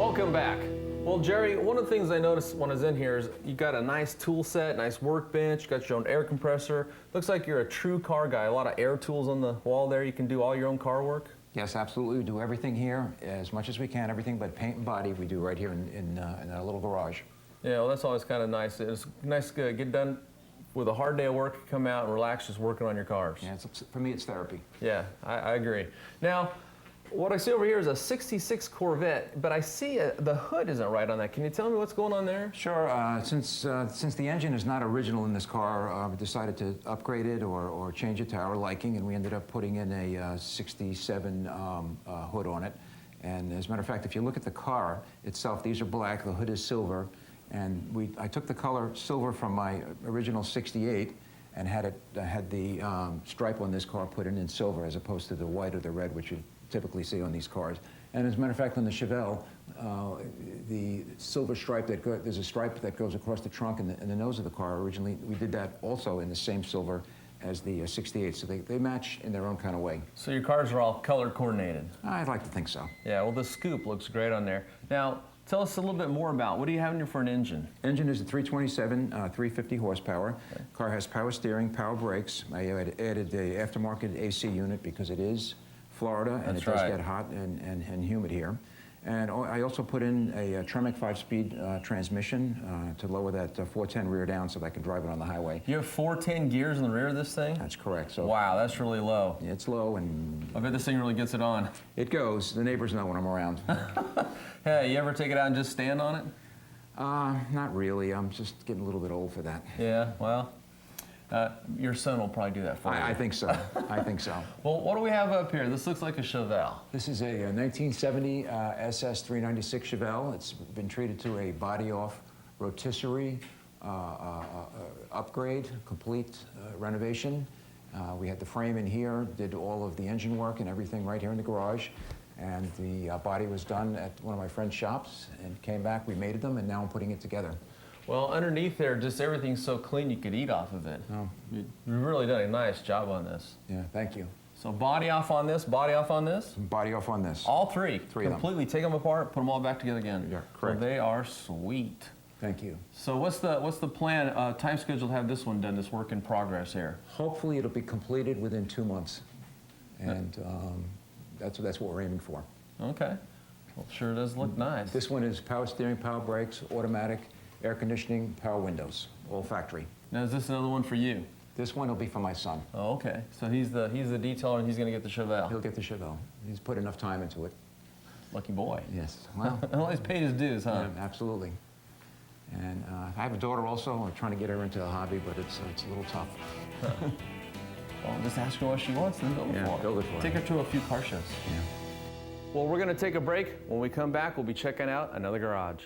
Welcome back. Well, Jerry, one of the things I noticed when I was in here is you got a nice tool set, nice workbench, you got your own air compressor. Looks like you're a true car guy. A lot of air tools on the wall there. You can do all your own car work? Yes, absolutely. We do everything here as much as we can. Everything but paint and body we do right here in our little garage. Yeah, well, that's always kind of nice. It's nice to get done with a hard day of work, come out and relax just working on your cars. Yeah, for me, it's therapy. Yeah, I agree. Now, what I see over here is a 66 Corvette, but I see the hood isn't right on that. Can you tell me what's going on there? Sure. Since the engine is not original in this car, we decided to upgrade it or change it to our liking, and we ended up putting in a 67 hood on it. And as a matter of fact, if you look at the car itself, these are black, the hood is silver, and I took the color silver from my original 68 and had the stripe on this car put in silver as opposed to the white or the red, which you typically see on these cars. And as a matter of fact, on the Chevelle, the silver stripe there's a stripe that goes across the trunk and the nose of the car. Originally, we did that also in the same silver as the 68, so they match in their own kind of way. So your cars are all color coordinated? I'd like to think so. Yeah, well, the scoop looks great on there. Now, tell us a little bit more about what do you have in here for an engine? Engine is a 327, 350 horsepower. Okay. Car has power steering, power brakes. I added the aftermarket AC unit because it is Florida, and it does get hot and humid here. And I also put in a Tremec 5-speed transmission to lower that 410 rear down so that I can drive it on the highway. You have 410 gears in the rear of this thing? That's correct. So wow, that's really low. It's low, and I bet this thing really gets it on. It goes. The neighbors know when I'm around. Hey, you ever take it out and just stand on it? Not really. I'm just getting a little bit old for that. Yeah, well, your son will probably do that for you. I think so. I think so. Well, what do we have up here? This looks like a Chevelle. This is a 1970 SS 396 Chevelle. It's been treated to a body-off rotisserie upgrade, complete renovation. We had the frame in here, did all of the engine work and everything right here in the garage. And the body was done at one of my friend's shops and came back, we mated them, and now I'm putting it together. Well, underneath there, just everything's so clean you could eat off of it. Oh. You've really done a nice job on this. Yeah, thank you. So body off on this, body off on this? Body off on this. All three? Three of them. Completely take them apart, put them all back together again? Yeah, correct. So they are sweet. Thank you. So what's the plan, time schedule to have this one done, this work in progress here? Hopefully it'll be completed within 2 months. And that's what we're aiming for. Okay. Well, sure does look nice. This one is power steering, power brakes, automatic, air conditioning, power windows, all factory. Now, is this another one for you? This one will be for my son. Oh, okay. So he's the detailer and he's going to get the Chevelle. He'll get the Chevelle. He's put enough time into it. Lucky boy. Yes. Well, well, he's paid his dues, huh? Yeah, absolutely. And I have a daughter also. I'm trying to get her into a hobby, but it's a little tough. Well, just ask her what she wants and build it for her. Build it for her. Take her to a few car shows. Yeah. Well, we're going to take a break. When we come back, we'll be checking out another garage.